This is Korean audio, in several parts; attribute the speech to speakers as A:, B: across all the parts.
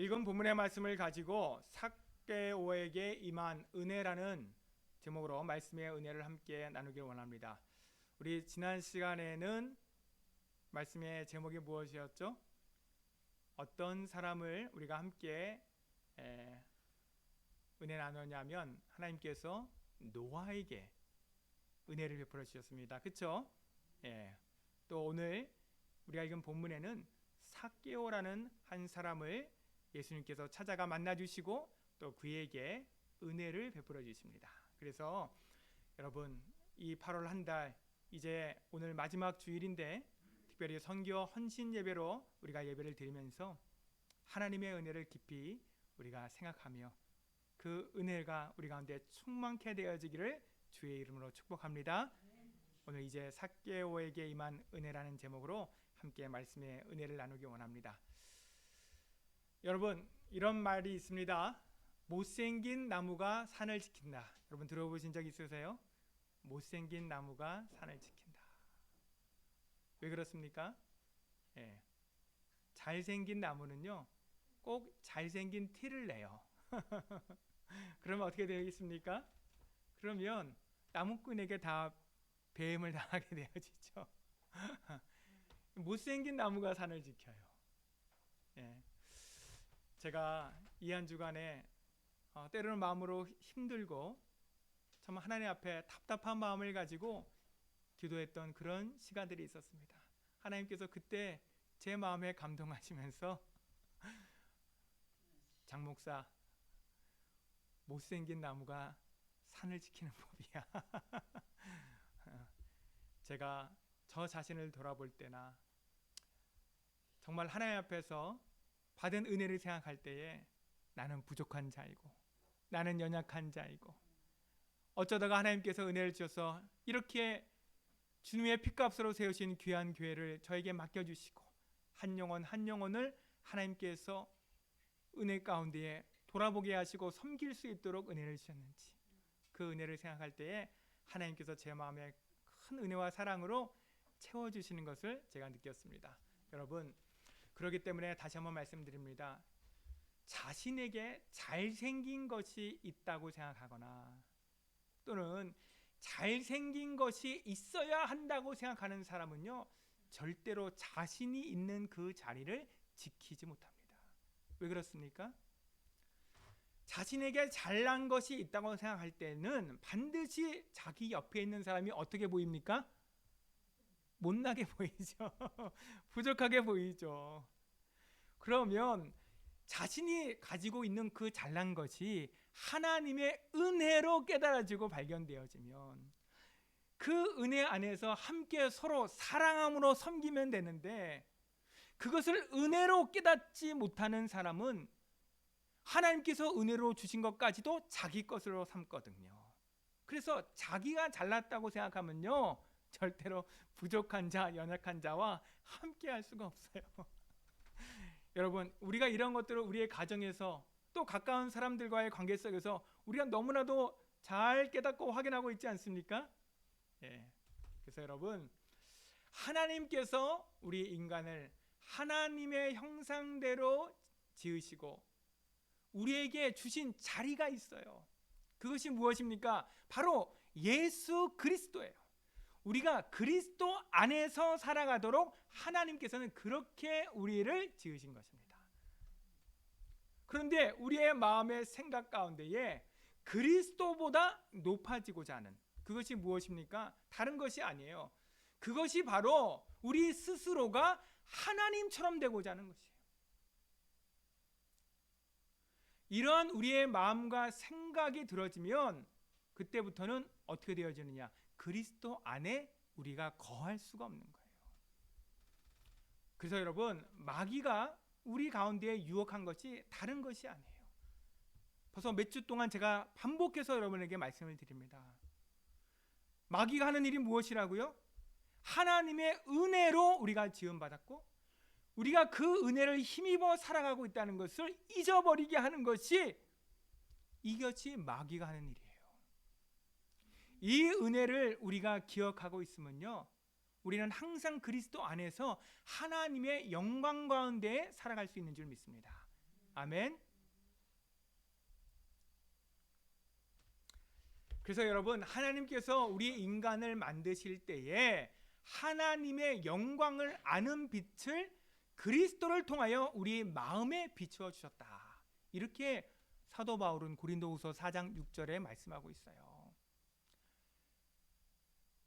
A: 읽은 본문의 말씀을 가지고 삭개오에게 임한 은혜라는 제목으로 말씀의 은혜를 함께 나누길 원합니다. 우리 지난 시간에는 말씀의 제목이 무엇이었죠? 어떤 사람을 우리가 함께 은혜 나누냐면 하나님께서 노아에게 은혜를 베풀어 주셨습니다. 그렇죠? 또 오늘 우리가 읽은 본문에는 삭개오라는 한 사람을 예수님께서 찾아가 만나주시고 또 그에게 은혜를 베풀어 주십니다. 그래서 여러분, 이 8월 한 달 이제 오늘 마지막 주일인데 특별히 선교 헌신 예배로 우리가 예배를 드리면서 하나님의 은혜를 깊이 우리가 생각하며 그 은혜가 우리 가운데 충만케 되어지기를 주의 이름으로 축복합니다. 오늘 이제 삭개오에게 임한 은혜라는 제목으로 함께 말씀의 은혜를 나누기 원합니다. 여러분, 이런 말이 있습니다. 못생긴 나무가 산을 지킨다. 여러분 들어보신 적 있으세요? 못생긴 나무가 산을 지킨다. 왜 그렇습니까? 잘생긴 나무는요 꼭 잘생긴 티를 내요. 그러면 어떻게 되겠습니까? 그러면 나무꾼에게 다 배임을 당하게 되어지죠. 못생긴 나무가 산을 지켜요. 제가 이 한 주간에 때로는 마음으로 힘들고 정말 하나님 앞에 답답한 마음을 가지고 기도했던 그런 시간들이 있었습니다. 하나님께서 그때 제 마음에 감동하시면서 장 목사, 못생긴 나무가 산을 지키는 법이야. 제가 저 자신을 돌아볼 때나 정말 하나님 앞에서 받은 은혜를 생각할 때에 나는 부족한 자이고 나는 연약한 자이고 어쩌다가 하나님께서 은혜를 주셔서 이렇게 주님의 핏값으로 세우신 귀한 교회를 저에게 맡겨주시고 한 영혼 한 영혼을 하나님께서 은혜 가운데에 돌아보게 하시고 섬길 수 있도록 은혜를 주셨는지 그 은혜를 생각할 때에 하나님께서 제 마음에 큰 은혜와 사랑으로 채워주시는 것을 제가 느꼈습니다. 여러분, 그렇기 때문에 다시 한번 말씀드립니다. 자신에게 잘생긴 것이 있다고 생각하거나 또는 잘생긴 것이 있어야 한다고 생각하는 사람은요 절대로 자신이 있는 그 자리를 지키지 못합니다. 왜 그렇습니까? 자신에게 잘난 것이 있다고 생각할 때는 반드시 자기 옆에 있는 사람이 어떻게 보입니까? 못나게 보이죠. 부족하게 보이죠. 그러면 자신이 가지고 있는 그 잘난 것이 하나님의 은혜로 깨달아지고 발견되어지면 그 은혜 안에서 함께 서로 사랑함으로 섬기면 되는데 그것을 은혜로 깨닫지 못하는 사람은 하나님께서 은혜로 주신 것까지도 자기 것으로 삼거든요. 그래서 자기가 잘났다고 생각하면요 절대로 부족한 자, 연약한 자와 함께 할 수가 없어요. 여러분, 우리가 이런 것들을 우리의 가정에서 또 가까운 사람들과의 관계 속에서 우리가 너무나도 잘 깨닫고 확인하고 있지 않습니까? 그래서 여러분, 하나님께서 우리 인간을 하나님의 형상대로 지으시고 우리에게 주신 자리가 있어요. 그것이 무엇입니까? 바로 예수 그리스도예요. 우리가 그리스도 안에서 살아가도록 하나님께서는 그렇게 우리를 지으신 것입니다. 그런데 우리의 마음의 생각 가운데에 그리스도보다 높아지고자 하는 그것이 무엇입니까? 다른 것이 아니에요. 그것이 바로 우리 스스로가 하나님처럼 되고자 하는 것이에요. 이러한 우리의 마음과 생각이 들어지면 그때부터는 어떻게 되어지느냐? 그리스도 안에 우리가 거할 수가 없는 거예요. 그래서 여러분, 마귀가 우리 가운데에 유혹한 것이 다른 것이 아니에요. 벌써 몇 주 동안 제가 반복해서 여러분에게 말씀을 드립니다. 마귀가 하는 일이 무엇이라고요? 하나님의 은혜로 우리가 지음받았고 우리가 그 은혜를 힘입어 살아가고 있다는 것을 잊어버리게 하는 것이 이것이 마귀가 하는 일이에요. 이 은혜를 우리가 기억하고 있으면요 우리는 항상 그리스도 안에서 하나님의 영광 가운데 살아갈 수 있는 줄 믿습니다. 아멘. 그래서 여러분, 하나님께서 우리 인간을 만드실 때에 하나님의 영광을 아는 빛을 그리스도를 통하여 우리 마음에 비추어 주셨다. 이렇게 사도 바울은 고린도후서 4장 6절에 말씀하고 있어요.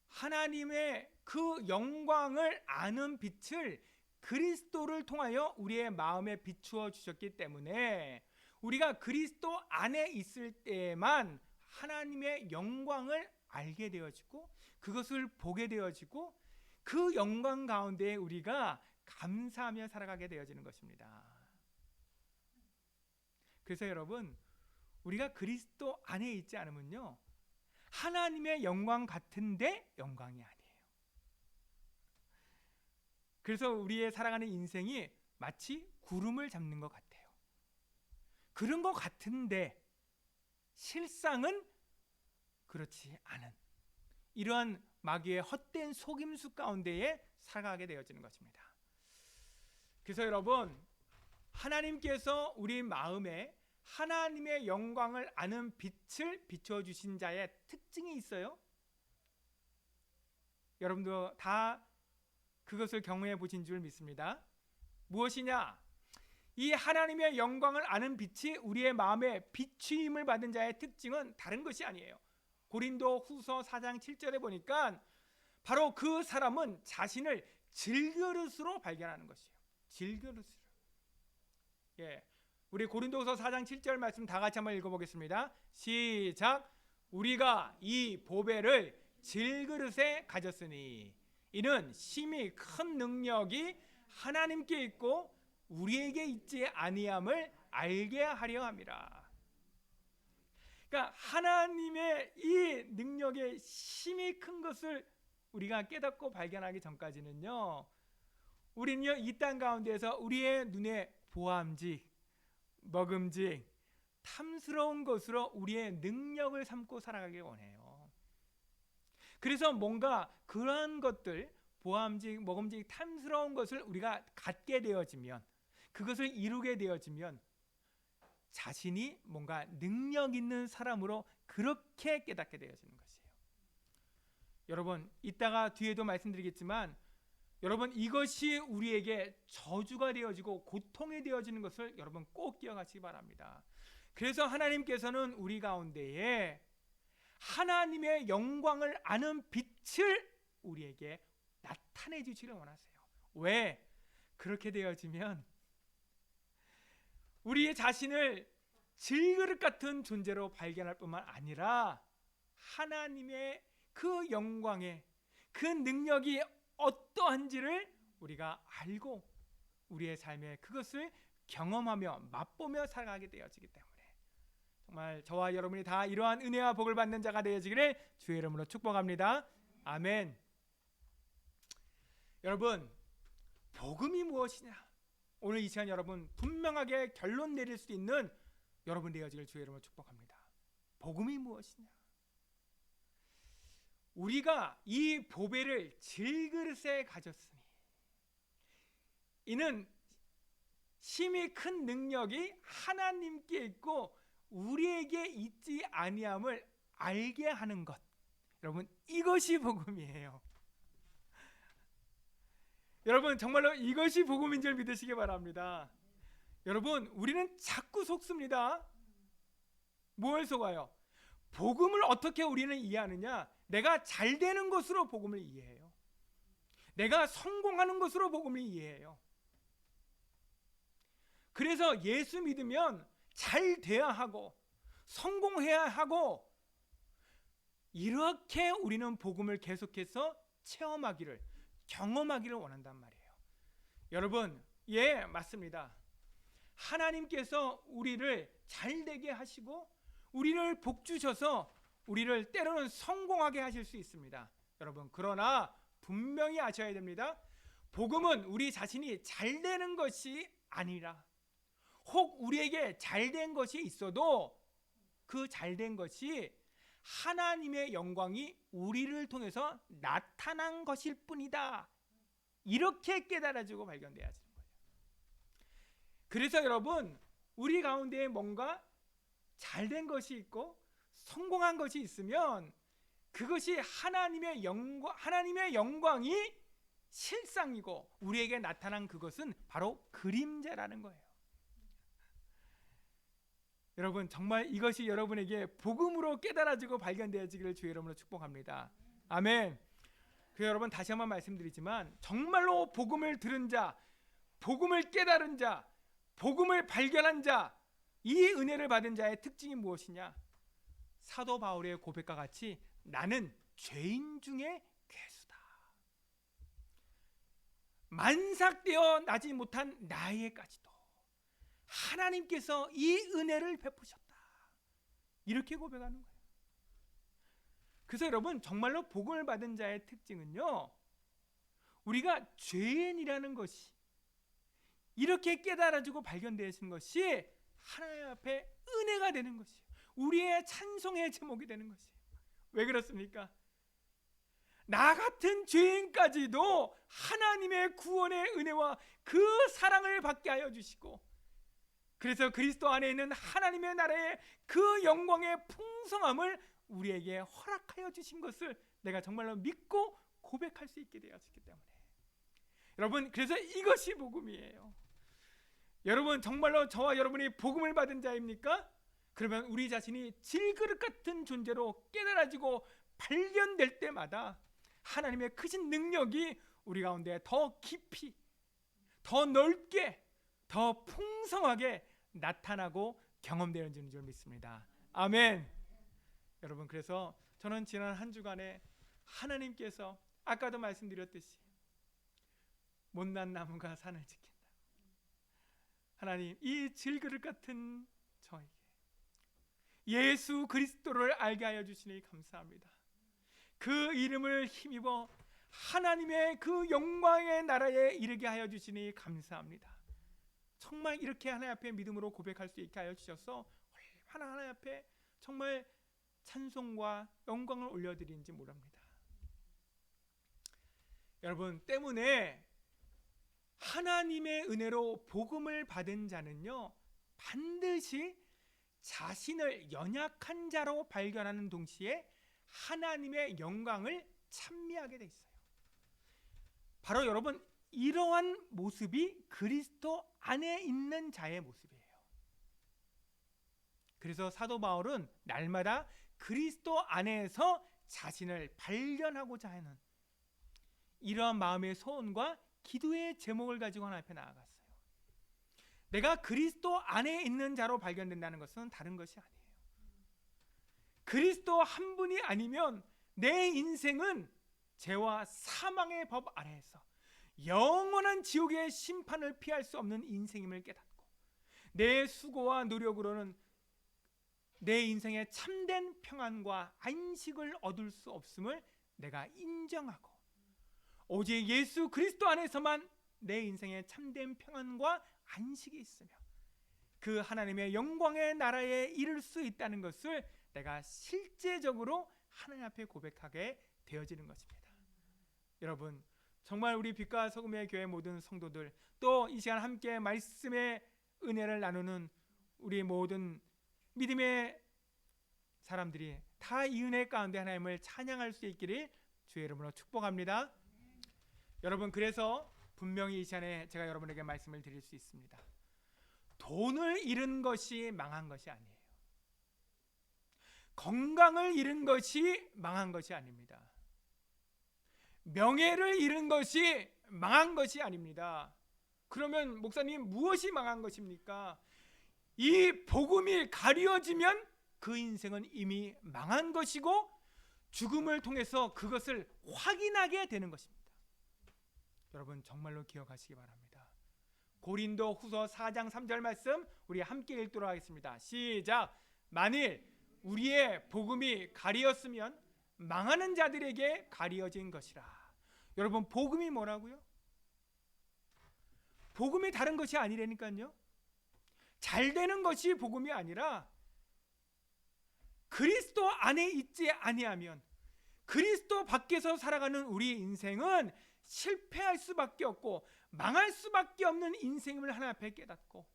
A: 하나님의 그 영광을 아는 빛을 그리스도를 통하여 우리의 마음에 비추어 주셨기 때문에 우리가 그리스도 안에 있을 때만 하나님의 영광을 알게 되어지고 그것을 보게 되어지고 그 영광 가운데 우리가 감사하며 살아가게 되어지는 것입니다. 그래서 여러분, 우리가 그리스도 안에 있지 않으면요, 하나님의 영광 같은데 영광이 아니에요. 그래서 우리의 살아가는 인생이 마치 구름을 잡는 것 같아요. 그런 것 같은데 실상은 그렇지 않은 이러한 마귀의 헛된 속임수 가운데에 살아가게 되어지는 것입니다. 그래서 여러분, 하나님께서 우리 마음에 하나님의 영광을 아는 빛을 비춰주신 자의 특징이 있어요. 여러분도 다 그것을 경험해 보신 줄 믿습니다. 무엇이냐? 이 하나님의 영광을 아는 빛이 우리의 마음에 비추임을 받은 자의 특징은 다른 것이 아니에요. 고린도 후서 4장 7절에 보니까 바로 그 사람은 자신을 질그릇으로 발견하는 것이에요. 질그릇으로. 예, 우리 고린도후서 4장 7절 말씀 다 같이 한번 읽어보겠습니다. 시작. 우리가 이 보배를 질그릇에 가졌으니 이는 심히 큰 능력이 하나님께 있고 우리에게 있지 아니함을 알게 하려 함이라. 그러니까 하나님의 이 능력의 심히 큰 것을 우리가 깨닫고 발견하기 전까지는요, 우리는요 이 땅 가운데서 우리의 눈에 보암직, 먹음직, 탐스러운 것으로 우리의 능력을 삼고 살아가길 원해요. 그래서 뭔가 그러한 것들, 보암직, 먹음직, 탐스러운 것을 우리가 갖게 되어지면, 그것을 이루게 되어지면 자신이 뭔가 능력 있는 사람으로 그렇게 깨닫게 되어지는 것이에요. 여러분, 이따가 뒤에도 말씀드리겠지만 여러분, 이것이 우리에게 저주가 되어지고 고통이 되어지는 것을 여러분 꼭 기억하시기 바랍니다. 그래서 하나님께서는 우리 가운데에 하나님의 영광을 아는 빛을 우리에게 나타내 주시기를 원하세요. 왜? 그렇게 되어지면 우리의 자신을 질그릇 같은 존재로 발견할 뿐만 아니라 하나님의 그 영광의 그 능력이 어떠한지를 우리가 알고 우리의 삶에 그것을 경험하며 맛보며 살아가게 되어지기 때문에 정말 저와 여러분이 다 이러한 은혜와 복을 받는 자가 되어지기를 주의 이름으로 축복합니다. 아멘. 여러분, 복음이 무엇이냐? 오늘 이 시간 여러분 분명하게 결론 내릴 수 있는 여러분 되어지길 주의 이름으로 축복합니다. 복음이 무엇이냐? 우리가 이 보배를 질그릇에 가졌으니 이는 심히 큰 능력이 하나님께 있고 우리에게 있지 아니함을 알게 하는 것. 여러분, 이것이 복음이에요. 여러분, 정말로 이것이 복음인 줄 믿으시기 바랍니다. 여러분, 우리는 자꾸 속습니다. 뭘 속아요? 복음을 어떻게 우리는 이해하느냐? 내가 잘 되는 것으로 복음을 이해해요. 내가 성공하는 것으로 복음을 이해해요. 그래서 예수 믿으면 잘 돼야 하고 성공해야 하고 이렇게 우리는 복음을 계속해서 체험하기를, 경험하기를 원한단 말이에요. 여러분, 예, 맞습니다. 하나님께서 우리를 잘 되게 하시고 우리를 복 주셔서 우리를 때로는 성공하게 하실 수 있습니다. 여러분, 그러나 분명히 아셔야 됩니다. 복음은 우리 자신이 잘 되는 것이 아니라 혹 우리에게 잘 된 것이 있어도 그 잘 된 것이 하나님의 영광이 우리를 통해서 나타난 것일 뿐이다. 이렇게 깨달아지고 발견돼야 하는 거예요. 그래서 여러분, 우리 가운데에 뭔가 잘된 것이 있고 성공한 것이 있으면 그것이 하나님의 영광이 실상이고 우리에게 나타난 그것은 바로 그림자라는 거예요. 여러분, 정말 이것이 여러분에게 복음으로 깨달아지고 발견되어지기를 주의 이름으로 축복합니다. 아멘. 그 여러분, 다시 한번 말씀드리지만 정말로 복음을 들은 자, 복음을 깨달은 자, 복음을 발견한 자, 이 은혜를 받은 자의 특징이 무엇이냐? 사도 바울의 고백과 같이 나는 죄인 중에 괴수다. 만삭되어 나지 못한 나에게까지도 하나님께서 이 은혜를 베푸셨다. 이렇게 고백하는 거예요. 그래서 여러분, 정말로 복음을 받은 자의 특징은요, 우리가 죄인이라는 것이 이렇게 깨달아지고 발견되어진 것이 하나님 앞에 은혜가 되는 것이에요. 우리의 찬송의 제목이 되는 것이에요. 왜 그렇습니까? 나 같은 죄인까지도 하나님의 구원의 은혜와 그 사랑을 받게 하여 주시고, 그래서 그리스도 안에 있는 하나님의 나라의 그 영광의 풍성함을 우리에게 허락하여 주신 것을 내가 정말로 믿고 고백할 수 있게 되었기 때문에, 여러분, 그래서 이것이 복음이에요. 여러분, 정말로 저와 여러분이 복음을 받은 자입니까? 그러면 우리 자신이 질그릇 같은 존재로 깨달아지고 발견될 때마다 하나님의 크신 능력이 우리 가운데 더 깊이, 더 넓게, 더 풍성하게 나타나고 경험되는 줄 믿습니다. 아멘. 여러분, 그래서 저는 지난 한 주간에 하나님께서 아까도 말씀드렸듯이 못난 나무가 산을 지킨다. 하나님, 이 질그릇 같은 저에게 예수 그리스도를 알게 하여 주시니 감사합니다. 그 이름을 힘입어 하나님의 그 영광의 나라에 이르게 하여 주시니 감사합니다. 정말 이렇게 하나님 앞에 믿음으로 고백할 수 있게 하여 주셔서 얼마나 하나님 앞에 정말 찬송과 영광을 올려드리는지 모릅니다. 여러분, 때문에 하나님의 은혜로 복음을 받은 자는요, 반드시 자신을 연약한 자로 발견하는 동시에 하나님의 영광을 찬미하게 돼 있어요. 바로 여러분, 이러한 모습이 그리스도 안에 있는 자의 모습이에요. 그래서 사도 바울은 날마다 그리스도 안에서 자신을 발견하고자 하는 이러한 마음의 소원과 기도의 제목을 가지고 하나님 앞에 나아갔어요. 내가 그리스도 안에 있는 자로 발견된다는 것은 다른 것이 아니에요. 그리스도 한 분이 아니면 내 인생은 죄와 사망의 법 아래에서 영원한 지옥의 심판을 피할 수 없는 인생임을 깨닫고, 내 수고와 노력으로는 내 인생의 참된 평안과 안식을 얻을 수 없음을 내가 인정하고, 오직 예수 그리스도 안에서만 내 인생의 참된 평안과 안식이 있으며 그 하나님의 영광의 나라에 이를 수 있다는 것을 내가 실제적으로 하나님 앞에 고백하게 되어지는 것입니다. 여러분, 정말 우리 빛과 소금의 교회 모든 성도들, 또 이 시간 함께 말씀의 은혜를 나누는 우리 모든 믿음의 사람들이 다 이 은혜 가운데 하나님을 찬양할 수 있기를 주의 이름으로 축복합니다. 여러분, 그래서 분명히 이 시간에 제가 여러분에게 말씀을 드릴 수 있습니다. 돈을 잃은 것이 망한 것이 아니에요. 건강을 잃은 것이 망한 것이 아닙니다. 명예를 잃은 것이 망한 것이 아닙니다. 그러면 목사님, 무엇이 망한 것입니까? 이 복음이 가려지면 그 인생은 이미 망한 것이고 죽음을 통해서 그것을 확인하게 되는 것입니다. 여러분, 정말로 기억하시기 바랍니다. 고린도 후서 4장 3절 말씀 우리 함께 읽도록 하겠습니다. 시작. 만일 우리의 복음이 가리었으면 망하는 자들에게 가리어진 것이라. 여러분, 복음이 뭐라고요? 복음이 다른 것이 아니라니까요. 잘 되는 것이 복음이 아니라 그리스도 안에 있지 아니하면, 그리스도 밖에서 살아가는 우리 인생은 실패할 수밖에 없고 망할 수밖에 없는 인생임을 하나님 앞에 깨닫고,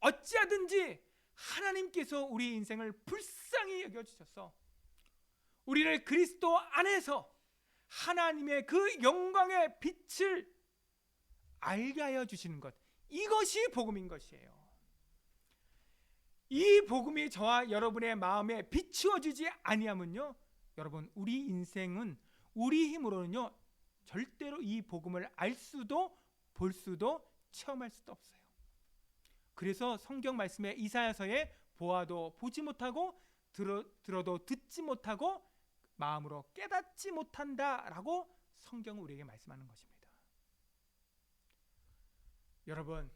A: 어찌하든지 하나님께서 우리 인생을 불쌍히 여겨주셔서 우리를 그리스도 안에서 하나님의 그 영광의 빛을 알게 하여 주시는 것, 이것이 복음인 것이에요. 이 복음이 저와 여러분의 마음에 비추어지지 아니하면요, 여러분, 우리 인생은 우리 힘으로는요 절대로 이 복음을 알 수도 볼 수도 체험할 수도 없어요. 그래서 성경 말씀에 이사야서에 보아도 보지 못하고 들어도 듣지 못하고 마음으로 깨닫지 못한다라고 성경은 우리에게 말씀하는 것입니다. 여러분,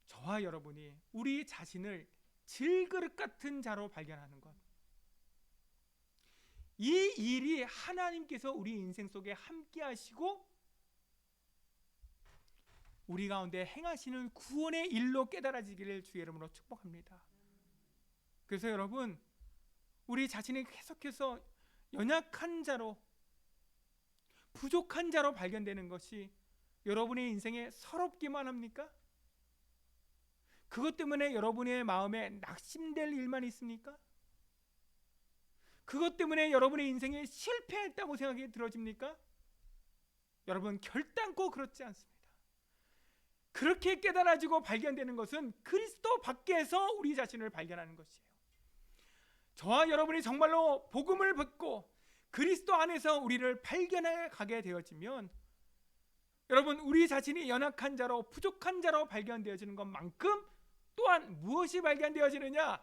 A: 저와 여러분이 우리 자신을 질그릇 같은 자로 발견하는 것, 이 일이 하나님께서 우리 인생 속에 함께 하시고 우리 가운데 행하시는 구원의 일로 깨달아지기를 주의 이름으로 축복합니다. 그래서 여러분, 우리 자신이 계속해서 연약한 자로, 부족한 자로 발견되는 것이 여러분의 인생에 서럽기만 합니까? 그것 때문에 여러분의 마음에 낙심될 일만 있습니까? 그것 때문에 여러분의 인생에 실패했다고 생각이 들어집니까? 여러분, 결단코 그렇지 않습니다. 그렇게 깨달아지고 발견되는 것은 그리스도 밖에서 우리 자신을 발견하는 것이에요. 저와 여러분이 정말로 복음을 듣고 그리스도 안에서 우리를 발견해 가게 되어지면, 여러분, 우리 자신이 연약한 자로 부족한 자로 발견되어지는 것만큼 또한 무엇이 발견되어지느냐?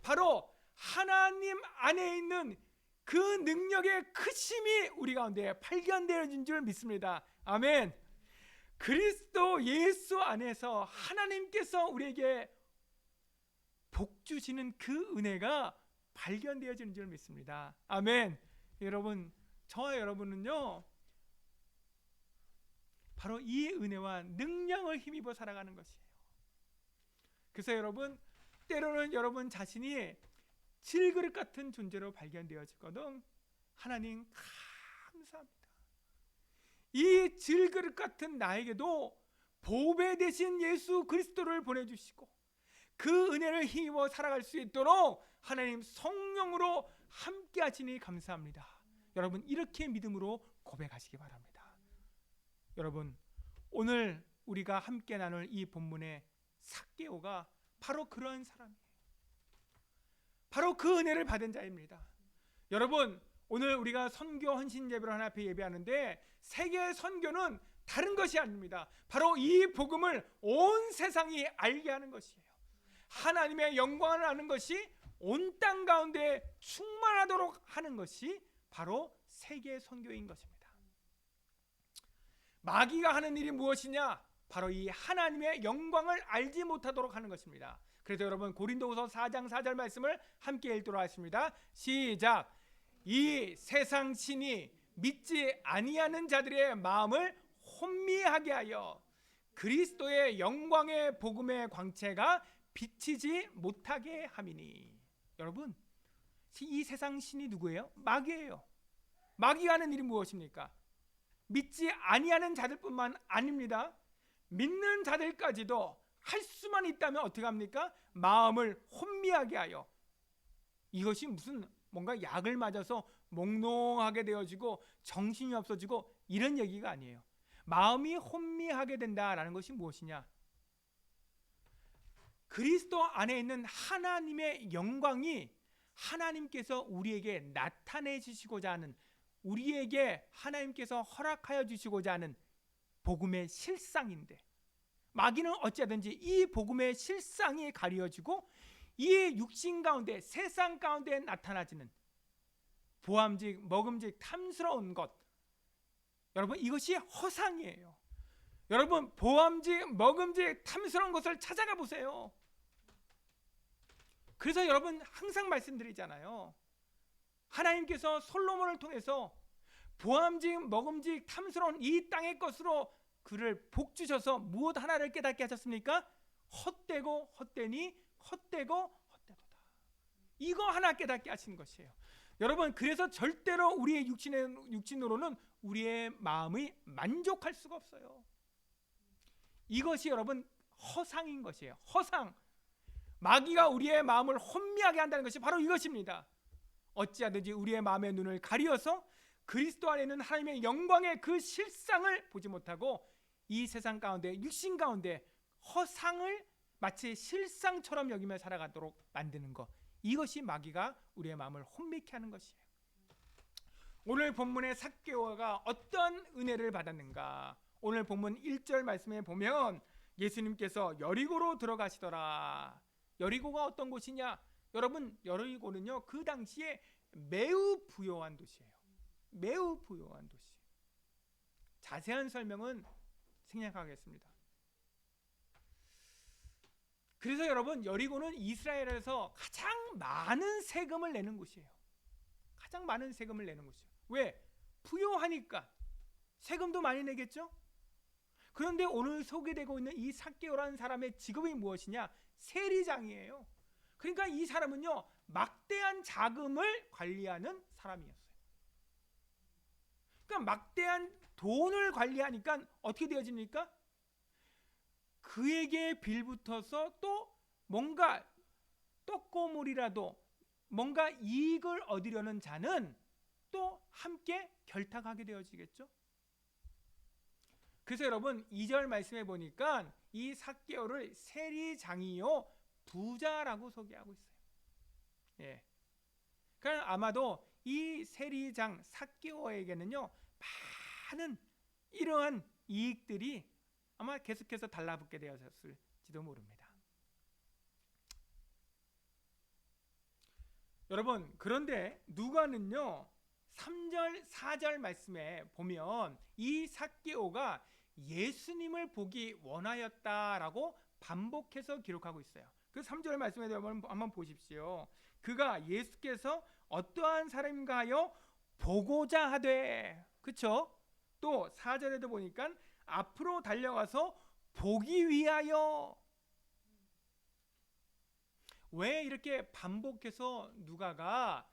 A: 바로 하나님 안에 있는 그 능력의 크심이 우리 가운데 발견되어진 줄 믿습니다. 아멘. 그리스도 예수 안에서 하나님께서 우리에게 복 주시는 그 은혜가 발견되어지는 줄 믿습니다. 아멘. 여러분, 저와 여러분은요 바로 이 은혜와 능력을 힘입어 살아가는 것이에요. 그래서 여러분, 때로는 여러분 자신이 질그릇 같은 존재로 발견되어지거든 하나님 감사합니다. 이 질그릇 같은 나에게도 보배 되신 예수 그리스도를 보내주시고 그 은혜를 힘입어 살아갈 수 있도록 하나님 성령으로 함께 하시니 감사합니다. 여러분, 이렇게 믿음으로 고백하시기 바랍니다. 여러분, 오늘 우리가 함께 나눌 이 본문의 삭개오가 바로 그러한 사람이에요. 바로 그 은혜를 받은 자입니다. 여러분, 오늘 우리가 선교 헌신 예배를 하나 앞에 예배하는데 세계 선교는 다른 것이 아닙니다. 바로 이 복음을 온 세상이 알게 하는 것이에요. 하나님의 영광을 아는 것이 온 땅 가운데 충만하도록 하는 것이 바로 세계 선교인 것입니다. 마귀가 하는 일이 무엇이냐? 바로 이 하나님의 영광을 알지 못하도록 하는 것입니다. 그래서 여러분, 고린도후서 4장 4절 말씀을 함께 읽도록 하겠습니다. 시작. 이 세상 신이 믿지 아니하는 자들의 마음을 혼미하게 하여 그리스도의 영광의 복음의 광채가 비치지 못하게 함이니. 여러분, 이 세상 신이 누구예요? 마귀예요. 마귀가 하는 일이 무엇입니까? 믿지 아니하는 자들뿐만 아닙니다. 믿는 자들까지도 할 수만 있다면 어떻게 합니까? 마음을 혼미하게 하여, 이것이 무슨 뭔가 약을 맞아서 몽롱하게 되어지고 정신이 없어지고 이런 얘기가 아니에요. 마음이 혼미하게 된다라는 것이 무엇이냐? 그리스도 안에 있는 하나님의 영광이 하나님께서 우리에게 나타내 주시고자 하는, 우리에게 하나님께서 허락하여 주시고자 하는 복음의 실상인데, 마귀는 어찌하든지 이 복음의 실상이 가려지고 이 육신 가운데, 세상 가운데 나타나지는 보암직 먹음직 탐스러운 것, 여러분, 이것이 허상이에요. 여러분, 보암직 먹음직 탐스러운 것을 찾아가 보세요. 그래서 여러분, 항상 말씀드리잖아요. 하나님께서 솔로몬을 통해서 보암직 먹음직 탐스러운 이 땅의 것으로 그를 복 주셔서 무엇 하나를 깨닫게 하셨습니까? 헛되고 헛되니 헛되고 헛되도다. 이거 하나 깨닫게 하신 것이에요. 여러분, 그래서 절대로 우리의 육신으로는 우리의 마음이 만족할 수가 없어요. 이것이 여러분 허상인 것이에요. 허상. 마귀가 우리의 마음을 혼미하게 한다는 것이 바로 이것입니다. 어찌하든지 우리의 마음의 눈을 가리어서 그리스도 안에 있는 하나님의 영광의 그 실상을 보지 못하고 이 세상 가운데, 육신 가운데 허상을 마치 실상처럼 여기며 살아가도록 만드는 것, 이것이 마귀가 우리의 마음을 혼미케 하는 것이에요. 오늘 본문의 삭개오가 어떤 은혜를 받았는가? 오늘 본문 1절 말씀에 보면 예수님께서 여리고로 들어가시더라. 여리고가 어떤 곳이냐? 여러분, 여리고는요, 그 당시에 매우 부요한 도시예요. 매우 부요한 도시. 자세한 설명은 생략하겠습니다. 그래서 여러분, 여리고는 이스라엘에서 가장 많은 세금을 내는 곳이에요. 가장 많은 세금을 내는 곳이에요. 왜? 부요하니까 세금도 많이 내겠죠? 그런데 오늘 소개되고 있는 이 삭개오라는 사람의 직업이 무엇이냐? 세리장이에요. 그러니까 이 사람은요, 막대한 자금을 관리하는 사람이었어요. 그러니까 막대한 돈을 관리하니까 어떻게 되어집니까? 그에게 빌붙어서 또 뭔가 떡고물이라도 뭔가 이익을 얻으려는 자는 또 함께 결탁하게 되어지겠죠. 그래서 여러분, 2절 말씀해 보니까 이 삭개오를 세리장이요 부자라고 소개하고 있어요. 예. 그러니까 아마도 이 세리장 삭개오에게는요 많은 이러한 이익들이 아마 계속해서 달라붙게 되었을지도 모릅니다. 여러분, 그런데 누가는요 3절 4절 말씀에 보면 이 삭개오가 예수님을 보기 원하였다라고 반복해서 기록하고 있어요. 그 3절 말씀에 한번 보십시오. 그가 예수께서 어떠한 사람인가 하여 보고자 하되, 그렇죠? 또 4절에도 보니까 앞으로 달려가서 보기 위하여. 왜 이렇게 반복해서 누가가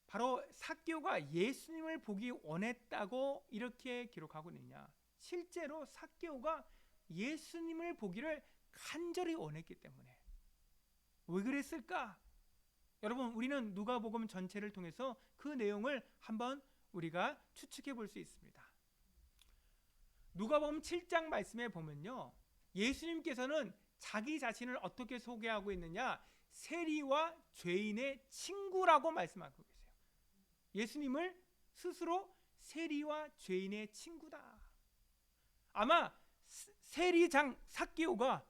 A: 바로 삭개오가 예수님을 보기 원했다고 이렇게 기록하고 있느냐? 실제로 삭개오가 예수님을 보기를 간절히 원했기 때문에. 왜 그랬을까? 여러분, 우리는 누가복음 전체를 통해서 그 내용을 한번 우리가 추측해 볼 수 있습니다. 누가복음 7장 말씀에 보면요, 예수님께서는 자기 자신을 어떻게 소개하고 있느냐? 세리와 죄인의 친구라고 말씀하고 계세요. 예수님을 스스로 세리와 죄인의 친구다. 아마 세리장 삭개오가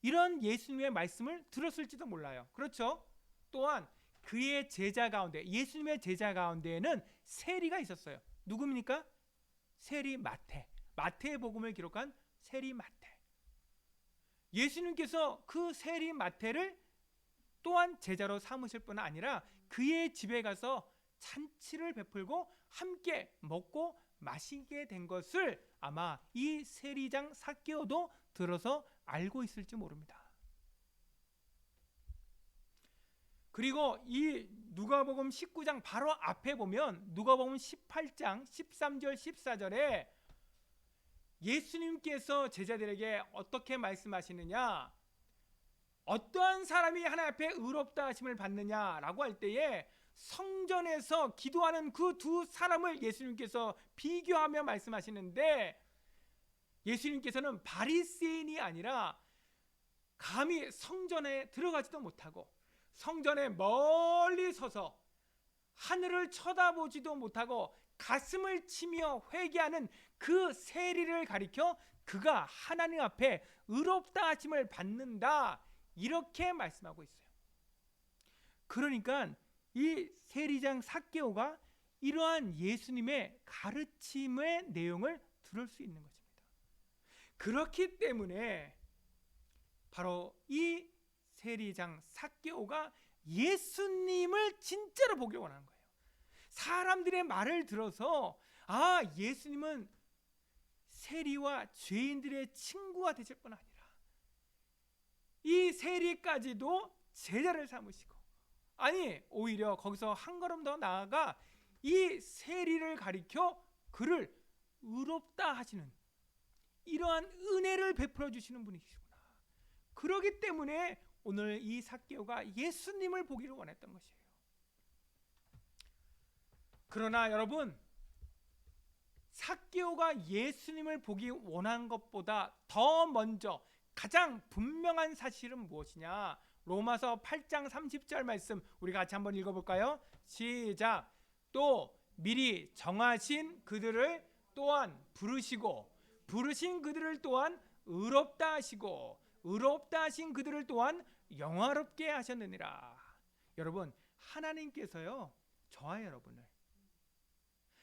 A: 이런 예수님의 말씀을 들었을지도 몰라요. 그렇죠? 또한 그의 제자 가운데, 예수님의 제자 가운데에는 세리가 있었어요. 누굽니까? 세리 마태. 마태의 복음을 기록한 세리 마태. 예수님께서 그 세리 마태를 또한 제자로 삼으실 뿐 아니라 그의 집에 가서 잔치를 베풀고 함께 먹고 마시게 된 것을 아마 이 세리장 삭개오도 들어서 알고 있을지 모릅니다. 그리고 이 누가복음 19장 바로 앞에 보면 누가복음 18장 13절 14절에 예수님께서 제자들에게 어떻게 말씀하시느냐? 어떠한 사람이 하나님 앞에 의롭다 하심을 받느냐라고 할 때에 성전에서 기도하는 그 두 사람을 예수님께서 비교하며 말씀하시는데, 예수님께서는 바리새인이 아니라 감히 성전에 들어가지도 못하고 성전에 멀리 서서 하늘을 쳐다보지도 못하고 가슴을 치며 회개하는 그 세리를 가리켜 그가 하나님 앞에 의롭다 하심을 받는다, 이렇게 말씀하고 있어요. 그러니까 이 세리장 삭개오가 이러한 예수님의 가르침의 내용을 들을 수 있는 것입니다. 그렇기 때문에 바로 이 세리장 삭개오가 예수님을 진짜로 보기 원하는 거예요. 사람들의 말을 들어서 아, 예수님은 세리와 죄인들의 친구가 되실 뿐 아니라 이 세리까지도 제자를 삼으시고, 아니 오히려 거기서 한 걸음 더 나아가 이 세리를 가리켜 그를 의롭다 하시는 이러한 은혜를 베풀어 주시는 분이시구나. 그러기 때문에 오늘 이 삭개오가 예수님을 보기를 원했던 것이에요. 그러나 여러분, 삭개오가 예수님을 보기 원한 것보다 더 먼저 가장 분명한 사실은 무엇이냐? 로마서 8장 30절 말씀 우리 같이 한번 읽어볼까요? 시작. 또 미리 정하신 그들을 또한 부르시고 부르신 그들을 또한 의롭다 하시고 의롭다 하신 그들을 또한 영화롭게 하셨느니라. 여러분, 하나님께서요, 저와 여러분을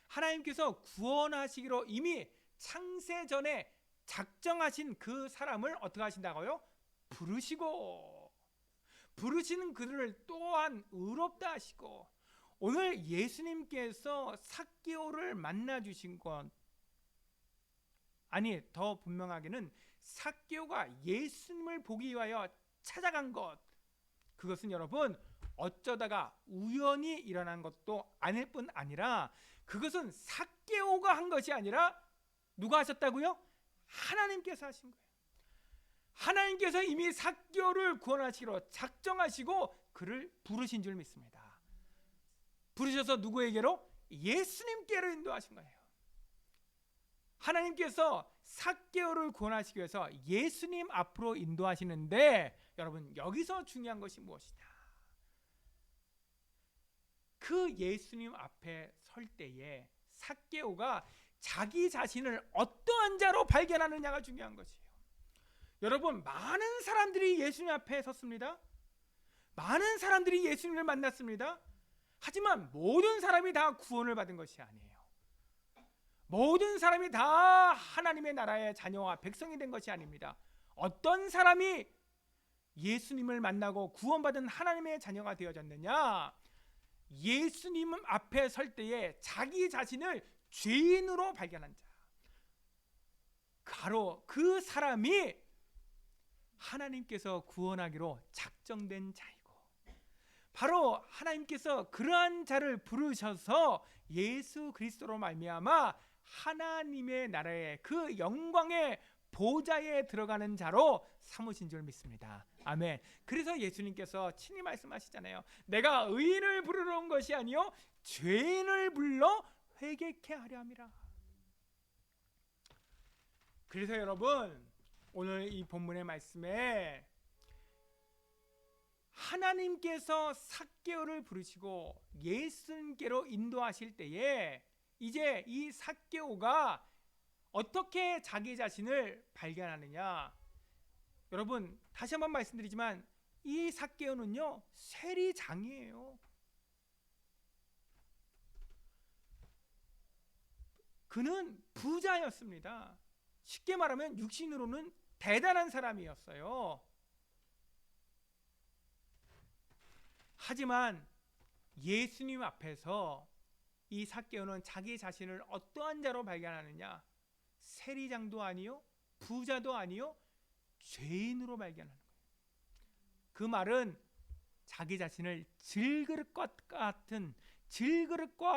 A: 하나님께서 구원하시기로 이미 창세 전에 작정하신 그 사람을 어떻게 하신다고요? 부르시고 부르시는 그들을 또한 의롭다 하시고, 오늘 예수님께서 삭개오를 만나 주신 것, 아니 더 분명하게는 삭개오가 예수님을 보기 위하여 찾아간 것, 그것은 여러분 어쩌다가 우연히 일어난 것도 아닐 뿐 아니라 그것은 삭개오가 한 것이 아니라 누가 하셨다고요? 하나님께서 하신 거예요. 하나님께서 이미 삭개오를 구원하시기로 작정하시고 그를 부르신 줄 믿습니다. 부르셔서 누구에게로? 예수님께로 인도하신 거예요. 하나님께서 삭개오를 구원하시기 위해서 예수님 앞으로 인도하시는데, 여러분 여기서 중요한 것이 무엇이냐? 그 예수님 앞에 설 때에 삭개오가 자기 자신을 어떠한 자로 발견하느냐가 중요한 것이에요. 여러분, 많은 사람들이 예수님 앞에 섰습니다. 많은 사람들이 예수님을 만났습니다. 하지만 모든 사람이 다 구원을 받은 것이 아니에요. 모든 사람이 다 하나님의 나라의 자녀와 백성이 된 것이 아닙니다. 어떤 사람이 예수님을 만나고 구원받은 하나님의 자녀가 되어졌느냐? 예수님 앞에 설 때에 자기 자신을 죄인으로 발견한 자, 바로 그 사람이 하나님께서 구원하기로 작정된 자이고, 바로 하나님께서 그러한 자를 부르셔서 예수 그리스도로 말미암아 하나님의 나라의 그 영광의 보좌에 들어가는 자로 삼으신 줄 믿습니다. 아멘. 그래서 예수님께서 친히 말씀하시잖아요. 내가 의인을 부르러 온 것이 아니요 죄인을 불러 회개케 하려 함이라. 그래서 여러분, 오늘 이 본문의 말씀에 하나님께서 삭개오를 부르시고 예수님께로 인도하실 때에 이제 이 삭개오가 어떻게 자기 자신을 발견하느냐? 여러분, 다시 한번 말씀드리지만 이 삭개오는요 세리장이에요. 그는 부자였습니다. 쉽게 말하면 육신으로는 대단한 사람이었어요. 하지만 예수님 앞에서 이 삭개오는 자기 자신을 어떠한 자로 발견하느냐? 세리장도 아니요, 부자도 아니요, 죄인으로 발견하는 거예요. 그 말은 자기 자신을 질그릇과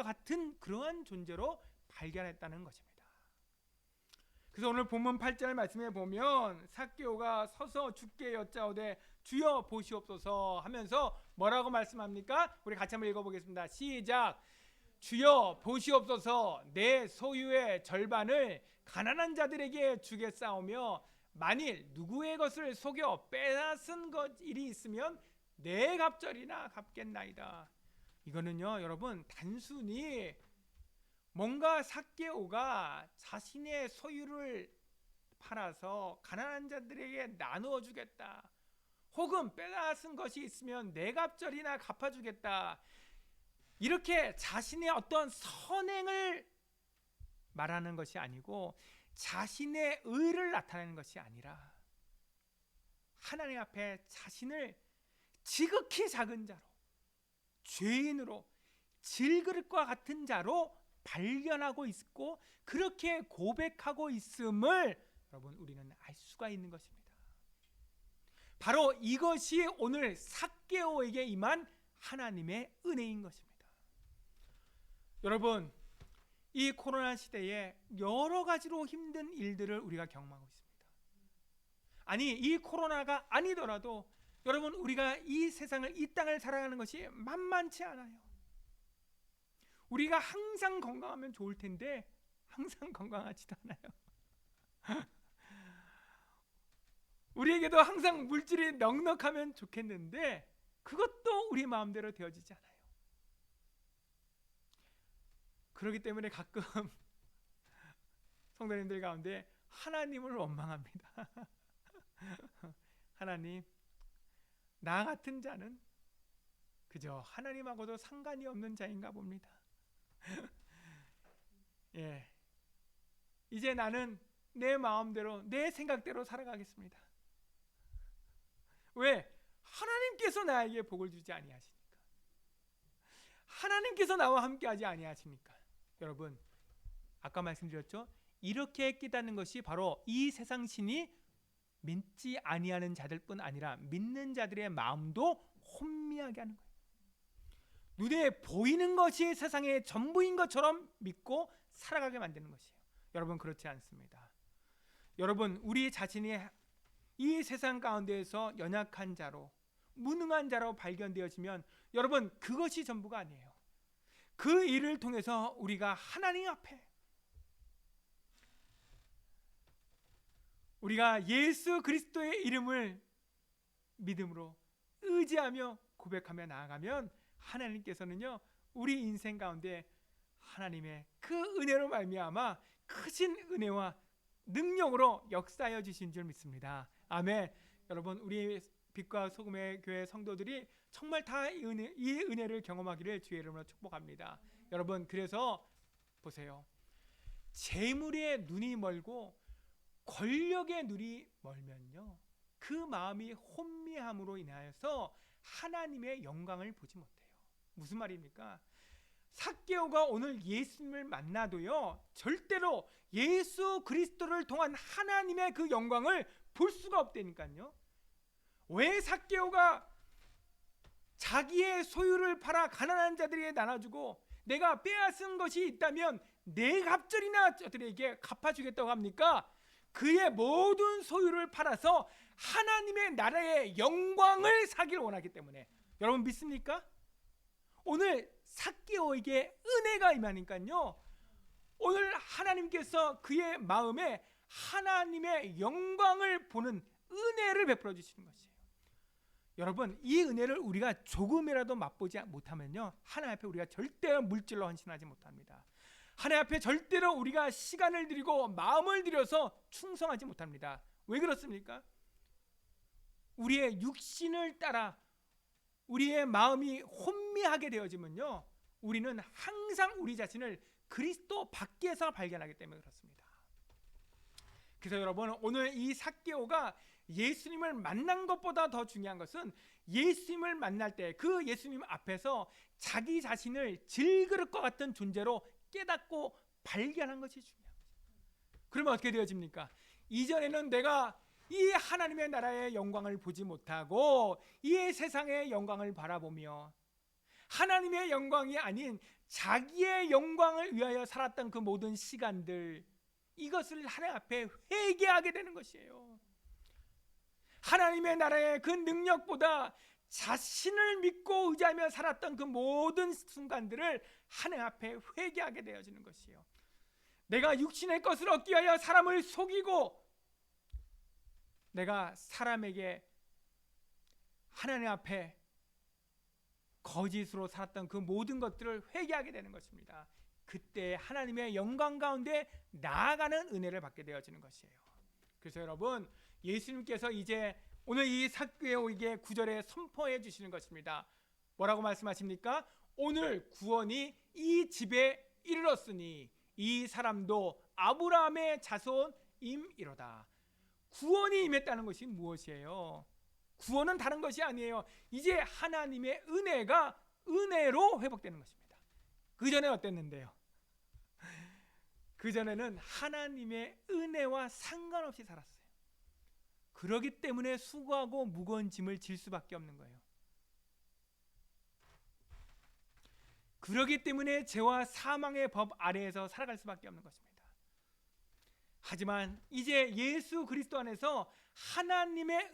A: 같은 그러한 존재로 발견했다는 것입니다. 그래서 오늘 본문 8절 말씀에 보면 삭개오가 서서 주께 여짜오되 주여 보시옵소서 하면서 뭐라고 말씀합니까? 우리 같이 한번 읽어보겠습니다. 시작. 주여 보시옵소서, 내 소유의 절반을 가난한 자들에게 주겠사오며 만일 누구의 것을 속여 빼앗은 일이 있으면 내 갑절이나 갚겠나이다. 이거는요 여러분, 단순히 뭔가 삭개오가 자신의 소유를 팔아서 가난한 자들에게 나누어 주겠다, 혹은 빼앗은 것이 있으면 내 갑절이나 갚아주겠다, 이렇게 자신의 어떤 선행을 말하는 것이 아니고 자신의 의를 나타내는 것이 아니라 하나님 앞에 자신을 지극히 작은 자로, 죄인으로, 질그릇과 같은 자로 발견하고 있고 그렇게 고백하고 있음을 여러분 우리는 알 수가 있는 것입니다. 바로 이것이 오늘 삭개오에게 임한 하나님의 은혜인 것입니다. 여러분, 이 코로나 시대에 여러 가지로 힘든 일들을 우리가 경험하고 있습니다. 아니, 이 코로나가 아니더라도 여러분, 우리가 이 세상을, 이 땅을 살아가는 것이 만만치 않아요. 우리가 항상 건강하면 좋을 텐데 항상 건강하지도 않아요. 우리에게도 항상 물질이 넉넉하면 좋겠는데 그것도 우리 마음대로 되어지지 않아요. 그렇기 때문에 가끔 성도님들 가운데 하나님을 원망합니다. 하나님, 나 같은 자는 그저 하나님하고도 상관이 없는 자인가 봅니다. 예, 이제 나는 내 마음대로, 내 생각대로 살아가겠습니다. 왜? 하나님께서 나에게 복을 주지 아니하시니까. 하나님께서 나와 함께하지 아니하시니까. 여러분, 아까 말씀드렸죠? 이렇게 깨닫는 것이 바로 이 세상 신이 믿지 아니하는 자들뿐 아니라 믿는 자들의 마음도 혼미하게 하는 거예요. 눈에 보이는 것이 세상의 전부인 것처럼 믿고 살아가게 만드는 것이에요. 여러분, 그렇지 않습니다. 여러분, 우리 자신이 이 세상 가운데에서 연약한 자로, 무능한 자로 발견되어지면 여러분, 그것이 전부가 아니에요. 그 일을 통해서 우리가 하나님 앞에, 우리가 예수 그리스도의 이름을 믿음으로 의지하며 고백하며 나아가면 하나님께서는요, 우리 인생 가운데 하나님의 그 은혜로 말미암아 크신 은혜와 능력으로 역사하여 주신 줄 믿습니다. 아멘. 여러분, 우리 빛과 소금의 교회 성도들이 정말 다 이 은혜를 경험하기를 주의 이름으로 축복합니다. 여러분, 그래서 보세요. 재물의 눈이 멀고 권력의 눈이 멀면요, 그 마음이 혼미함으로 인하여서 하나님의 영광을 보지 못해요. 무슨 말입니까? 삭개오가 오늘 예수님을 만나도요, 절대로 예수 그리스도를 통한 하나님의 그 영광을 볼 수가 없다니까요. 왜 삭개오가 자기의 소유를 팔아 가난한 자들에게 나눠주고 내가 빼앗은 것이 있다면 네 갑절이나 저들에게 갚아주겠다고 합니까? 그의 모든 소유를 팔아서 하나님의 나라의 영광을 사기를 원하기 때문에. 여러분, 믿습니까? 오늘 삭개오에게 은혜가 임하니까요, 오늘 하나님께서 그의 마음에 하나님의 영광을 보는 은혜를 베풀어 주시는 것이에요. 여러분, 이 은혜를 우리가 조금이라도 맛보지 못하면요, 하나님 앞에 우리가 절대로 물질로 헌신하지 못합니다. 하나님 앞에 절대로 우리가 시간을 들이고 마음을 들여서 충성하지 못합니다. 왜 그렇습니까? 우리의 육신을 따라 우리의 마음이 혼미하게 되어지면요, 우리는 항상 우리 자신을 그리스도 밖에서 발견하기 때문에 그렇습니다. 그래서 여러분, 오늘 이 삭개오가 예수님을 만난 것보다 더 중요한 것은 예수님을 만날 때 그 예수님 앞에서 자기 자신을 질그릇과 같은 존재로 깨닫고 발견한 것이 중요합니다. 그러면 어떻게 되어집니까? 이전에는 내가 이 하나님의 나라의 영광을 보지 못하고 이 세상의 영광을 바라보며 하나님의 영광이 아닌 자기의 영광을 위하여 살았던 그 모든 시간들, 이것을 하나님 앞에 회개하게 되는 것이에요. 하나님의 나라의 그 능력보다 자신을 믿고 의지하며 살았던 그 모든 순간들을 하나님 앞에 회개하게 되어지는 것이에요. 내가 육신의 것을 얻기 위하여 사람을 속이고 내가 사람에게 하나님 앞에 거짓으로 살았던 그 모든 것들을 회개하게 되는 것입니다. 그때 하나님의 영광 가운데 나아가는 은혜를 받게 되어지는 것이에요. 그래서 여러분, 예수님께서 이제 오늘 이 삭개오에게 9절에 선포해 주시는 것입니다. 뭐라고 말씀하십니까? 오늘 구원이 이 집에 이르렀으니 이 사람도 아브라함의 자손임이로다. 구원이 임했다는 것이 무엇이에요? 구원은 다른 것이 아니에요. 이제 하나님의 은혜가 은혜로 회복되는 것입니다. 그 전에 어땠는데요? 그 전에는 하나님의 은혜와 상관없이 살았어요. 그렇기 때문에 수고하고 무거운 짐을 질 수밖에 없는 거예요. 그러기 때문에 죄와 사망의 법 아래에서 살아갈 수밖에 없는 것입니다. 하지만 이제 예수 그리스도 안에서 하나님의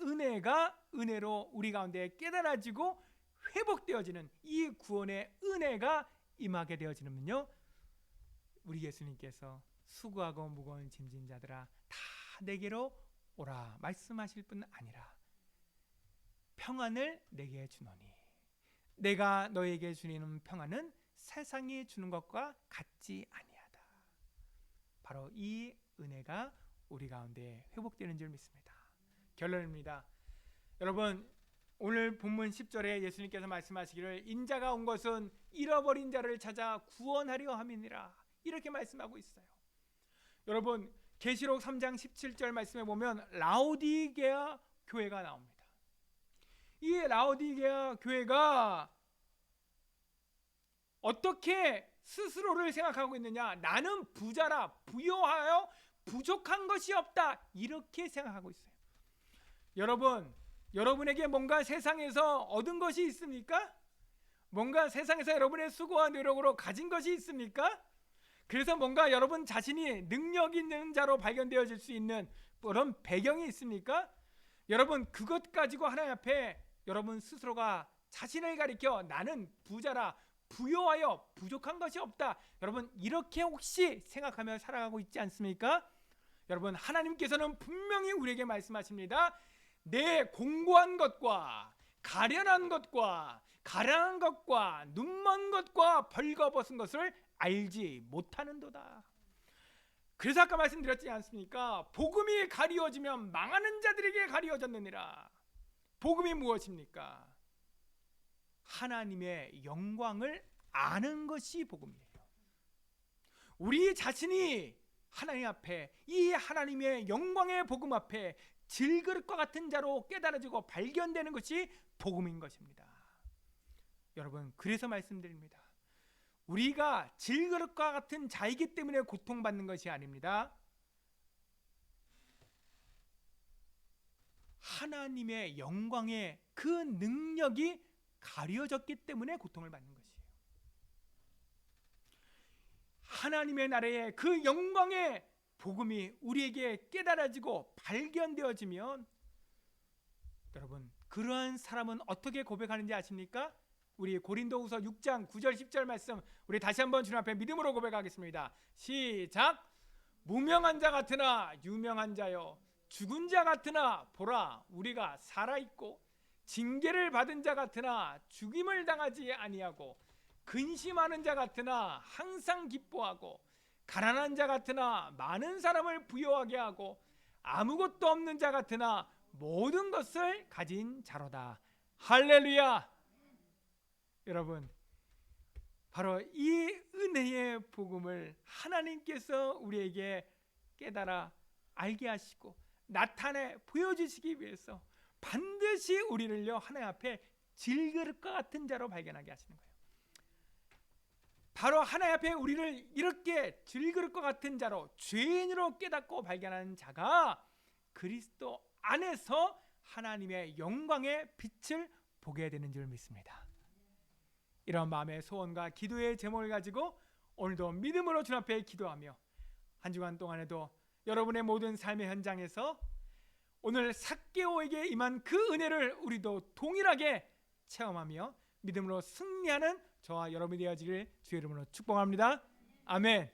A: 은혜로 우리 가운데 깨달아지고 회복되어지는 이 구원의 은혜가 임하게 되어지면요, 우리 예수님께서 수고하고 무거운 짐진 자들아 다 내게로 오라 말씀하실 뿐 아니라 평안을 내게 주노니 내가 너에게 주는 평안은 세상이 주는 것과 같지 아니하다. 바로 이 은혜가 우리 가운데 회복되는 줄 믿습니다. 결론입니다. 여러분, 오늘 본문 10절에 예수님께서 말씀하시기를 인자가 온 것은 잃어버린 자를 찾아 구원하려 함이니라, 이렇게 말씀하고 있어요. 여러분, 계시록 3장 17절 말씀에 보면 라오디게아 교회가 나옵니다. 이 라오디게아 교회가 어떻게 스스로를 생각하고 있느냐? 나는 부자라, 부요하여 부족한 것이 없다, 이렇게 생각하고 있어요. 여러분에게 뭔가 세상에서 얻은 것이 있습니까? 뭔가 세상에서 여러분의 수고와 노력으로 가진 것이 있습니까? 그래서 뭔가 여러분 자신이 능력 있는 자로 발견되어질 수 있는 그런 배경이 있습니까? 여러분, 그것 가지고 하나님 앞에 여러분 스스로가 자신을 가리켜 나는 부자라, 부요하여 부족한 것이 없다, 여러분 이렇게 혹시 생각하며 살아가고 있지 않습니까? 여러분, 하나님께서는 분명히 우리에게 말씀하십니다. 내 공고한 것과 가련한 것과 눈먼 것과 벌거벗은 것을 알지 못하는도다. 그래서 아까 말씀드렸지 않습니까? 복음이 가리워지면 망하는 자들에게 가리워졌느니라. 복음이 무엇입니까? 하나님의 영광을 아는 것이 복음이에요. 우리 자신이 하나님 앞에, 이 하나님의 영광의 복음 앞에 질그릇과 같은 자로 깨달아지고 발견되는 것이 복음인 것입니다. 여러분, 그래서 말씀드립니다. 우리가 질그릇과 같은 자이기 때문에 고통받는 것이 아닙니다. 하나님의 영광의 그 능력이 가려졌기 때문에 고통을 받는 것이에요. 하나님의 나라의 그 영광의 복음이 우리에게 깨달아지고 발견되어지면 여러분, 그러한 사람은 어떻게 고백하는지 아십니까? 우리 고린도후서 6장 9절 10절 말씀 우리 다시 한번 주님 앞에 믿음으로 고백하겠습니다. 시작. 무명한 자 같으나 유명한 자여, 죽은 자 같으나 보라 우리가 살아있고, 징계를 받은 자 같으나 죽임을 당하지 아니하고, 근심하는 자 같으나 항상 기뻐하고, 가난한 자 같으나 많은 사람을 부유하게 하고, 아무것도 없는 자 같으나 모든 것을 가진 자로다. 할렐루야. 여러분, 바로 이 은혜의 복음을 하나님께서 우리에게 깨달아 알게 하시고 나타내 보여주시기 위해서 반드시 우리를요 하나님 앞에 질그릇과 같은 자로 발견하게 하시는 거예요. 바로 하나님 앞에 우리를 이렇게 질그릇과 같은 자로, 죄인으로 깨닫고 발견하는 자가 그리스도 안에서 하나님의 영광의 빛을 보게 되는 줄 믿습니다. 이런 마음의 소원과 기도의 제목을 가지고 오늘도 믿음으로 주님 앞에 기도하며 한 주간 동안에도 여러분의 모든 삶의 현장에서 오늘 삭개오에게 임한 그 은혜를 우리도 동일하게 체험하며 믿음으로 승리하는 저와 여러분이 되어지길 주의 이름으로 축복합니다. 아멘.